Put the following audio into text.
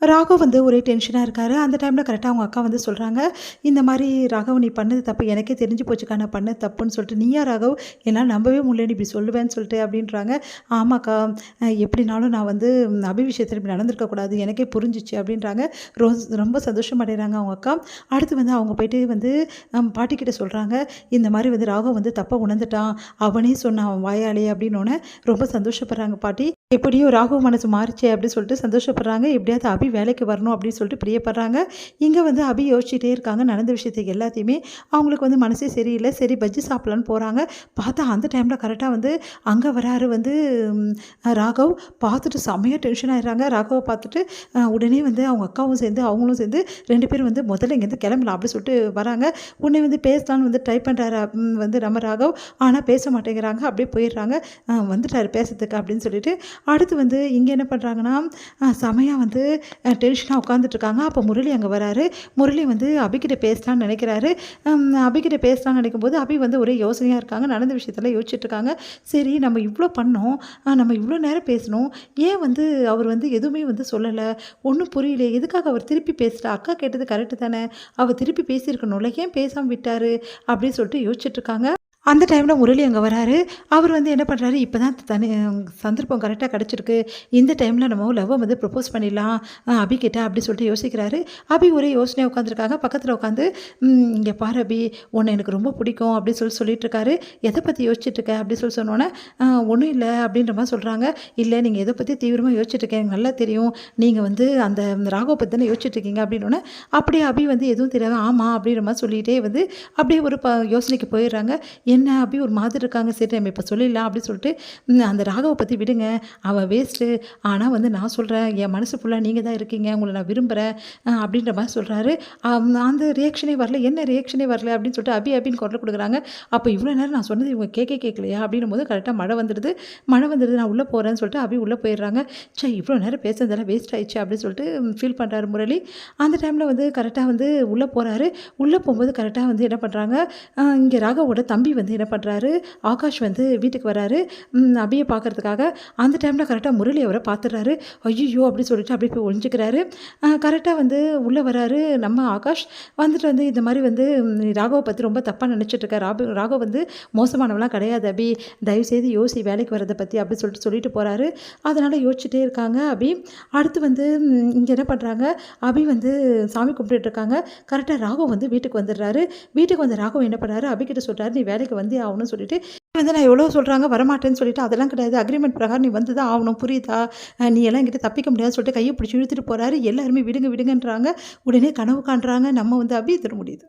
ராகவ் வந்து ஒரே டென்ஷனாக இருக்காரு. அந்த டைமில் கரெக்ட்டா அவங்க அக்கா வந்து சொல்றாங்க, "இந்த மாரி ராகவ் நீ பண்ணது தப்பு. எனக்கே தெரிஞ்சு போச்சுக்கா நான் பண்ணது தப்புன்னு சொல்லிட்டு." "நீயா ராகவ்? என்னால நம்பவே முடியல நீ இப்படி சொல்லுவேன்னு சொல்லிட்டு." அப்படின்றாங்க. "ஆமாக்கா, எப்படினாலும் நான் வந்து அபி விஷயத்துல இப்படி நடந்திருக்கக்கூடாது. எனக்கே புரிஞ்சுச்சு." அப்படின்றாங்க. ரொம்ப சந்தோஷம் அடைகிறாங்க அவங்க அக்கா. அடுத்து வந்து அவங்க போயிட்டு வந்து பாட்டிக்கிட்ட சொல்றாங்க, "இந்த மாரி வந்து ராகவ் வந்து தப்பா உணர்ந்துட்டான். அவனே சொன்னான் அவன் வாயாலே." அப்படின்னோனே ரொம்ப சந்தோஷப்படுறாங்க பாட்டி. எப்படியோ ராகவ் மனசு மாறுச்சே அப்படின்னு சொல்லிட்டு சந்தோஷப்படுறாங்க. எப்படியாவது அபி வேலைக்கு வரணும் அப்படின்னு சொல்லிட்டு பிரியப்படுறாங்க. இங்க வந்து அபி யோசிச்சுட்டே இருக்காங்க. நடந்த விஷயத்த எல்லாத்தையுமே. அவங்களுக்கு வந்து மனசே சரியில்ல. சரி பஜ்ஜி சாப்பிடலான்னு போறாங்க. பார்த்தா அந்த டைம்ல கரெக்ட்டா வந்து அங்க வராரு வந்து ம் ராகவ். பார்த்துட்டு செம்மையா டென்ஷன் ஆயிடுறாங்க. ராகவ பார்த்துட்டு உடனே வந்து அவங்க அக்காவும் சேர்ந்து, அவங்களும் சேர்ந்து 2 பேரும் வந்து முதல்ல இங்கேருந்து கிளம்பலாம் அப்படின்னு சொல்லிட்டு வராங்க. உடனே வந்து பேசலான்னு வந்து ட்ரை பண்றாரு வந்து நம்ம ராகவ். ஆனா பேச மாட்டேங்கிறாங்க. அப்படியே போயிடுறாங்க. வந்துட்டாரு பேசுறதுக்கு அப்படின்னு சொல்லிட்டு. அடுத்து வந்து இங்க என்ன பண்றாங்கன்னா, செமையா வந்து டென்ஷனா உட்காந்துட்ருக்காங்க. அப்போ முரளி அங்க வராரு. முரளி வந்து அபிகிட்ட பேசலான்னு நினைக்கிறாரு. அபிகிட்ட பேசலான்னு நினைக்கும்போது, அபி வந்து ஒரே யோசனையா இருக்காங்க. நடந்த விஷயத்தெல்லாம் யோசிச்சுட்ருக்காங்க. சரி நம்ம இவ்ளோ பண்ணோம். நம்ம இவ்ளோ நேரம் பேசினோம். ஏன் வந்து அவர் வந்து எதுவுமே வந்து சொல்லல? ஒண்ணும் புரியலையே. எதுக்காக அவர் திருப்பி பேசல? அக்கா கேட்டது கரெக்ட்டு தானே. அவர் திருப்பி பேசியிருக்கணும்ல. ஏன் பேசாம விட்டாரு? அப்படின்னு சொல்லிட்டு யோசிச்சுட்ருக்காங்க. அந்த டைம்ல முரளி அங்க வராரு. அவர் வந்து என்ன பண்றாரு, இப்ப தான் சந்தர்ப்பம் கரெக்ட்டா கிடைச்சிருக்கு. இந்த டைம்ல நம்ம லவ்வ வந்து ப்ரப்போஸ் பண்ணிடலாம் அபி கிட்ட அப்படி சொல்லிட்டு யோசிக்கிறாரு. அபி ஒரே யோசனையா உட்காந்துருக்காங்க. பக்கத்துல உட்காந்து, இங்க பாரு அபி, உன்ன எனக்கு ரொம்ப பிடிக்கும் அப்படின்னு சொல்லிட்டு இருக்காரு. எத பத்தி யோசிச்சுட்டு இருக்க? அப்படின்னு சொன்னோனே, ஒண்ணும் இல்ல அப்படின்ற மாரி சொல்றாங்க. இல்ல நீங்க எத பத்தி தீவிரமா யோசிச்சுட்டு இருக்கீங்க. எனக்கு நல்லா தெரியும். நீங்க வந்து அந்த ராகவ பத்தி தானே யோசிச்சுட்டு இருக்கீங்க அப்படின்னோனே, அப்படியே அபி வந்து எதுவும் தெரியாம ஆமா அப்படின்ற மாரி சொல்லிட்டே வந்து அப்படியே ஒரு யோசனைக்கு போயிடுறாங்க. என்ன அபி ஒரு மாதிரி இருக்காங்க. சரி நம்ம இப்போ சொல்லிடலாம் அப்படின்னு சொல்லிட்டு, அந்த ராகவ பற்றி விடுங்க. அவன் வேஸ்ட்டு. ஆனால் வந்து நான் சொல்கிறேன், என் மனசு ஃபுல்லாக நீங்கள் தான் இருக்கீங்க. உங்களை நான் விரும்புகிறேன் அப்படின்ற மாதிரி சொல்கிறாரு. அந்த ரியாக்ஷனே வரல. என்ன ரியாக்ஷனே வரல அப்படின்னு சொல்லிட்டு அபி அபின்னு குரல் கொடுக்குறாங்க. அப்போ இவ்வளோ நேரம் நான் சொன்னது இவங்க கேட்கலையா அப்படின்னும் போது கரெக்டாக மழை வந்துடுது. நான் உள்ளே போகிறேன்னு சொல்லிட்டு அபி உள்ளே போயிடுறாங்க. இவ்வளோ நேரம் பேசுனதெல்லாம் வேஸ்ட் ஆயிடுச்சு அப்படின்னு சொல்லிட்டு ஃபீல் பண்ணுறாரு முரளி. அந்த டைமில் வந்து கரெக்டாக வந்து உள்ளே போகிறாரு. உள்ளே போகும்போது கரெக்டாக வந்து என்ன பண்ணுறாங்க, இங்கே ராகவோட தம்பி வந்து என்ன பண்ணுறாரு, ஆகாஷ் வந்து வீட்டுக்கு வராரு அபியை பார்க்கறதுக்காக. அந்த டைமில் கரெக்டாக முரளி அவரை பார்த்துடுறாரு. ஐயோ அப்படின்னு சொல்லிட்டு அப்படியே போய் ஒழிஞ்சிக்கிறாரு. கரெக்டாக வந்து உள்ளே வராரு நம்ம ஆகாஷ். வந்துட்டு வந்து இந்த மாதிரி வந்து ராகவை பற்றி ரொம்ப தப்பாக நினச்சிட்ருக்காரு. ராகவ் வந்து மோசமானவெல்லாம் கிடையாது அபி, தயவுசெய்து யோசி வேலைக்கு வரதை பற்றி அப்படின்னு சொல்லிட்டு போகிறாரு. அதனால் யோசிச்சுட்டே இருக்காங்க அபி. அடுத்து வந்து இங்கே என்ன பண்ணுறாங்க, அபி வந்து சாமி கும்பிட்டுட்டு இருக்காங்க. கரெக்டாக ராகவ் வந்து வீட்டுக்கு வந்துடுறாரு. வீட்டுக்கு வந்த ராகவ் என்ன பண்ணுறாரு, அபிகிட்ட சொல்கிறாரு, நீ வேலைக்கு வந்தே ஆகணும்னு சொல்லிட்டு. வந்து நான் எவ்வளோ சொல்கிறாங்க வரமாட்டேன்னு சொல்லிட்டு, அதெல்லாம் கிடையாது, அக்ரிமெண்ட் பிரகாரம் நீ வந்து தான் ஆகணும் புரியுதா, நீ எல்லாம் என்கிட்ட தப்பிக்க முடியாதுன்னு சொல்லிட்டு கையை பிடிச்சி இழுத்துட்டு போகிறாரு. எல்லாருமே விடுங்க விடுங்கன்றாங்க. உடனே கனவு காண்றாங்க. நம்ம வந்து அபி தர முடியுது.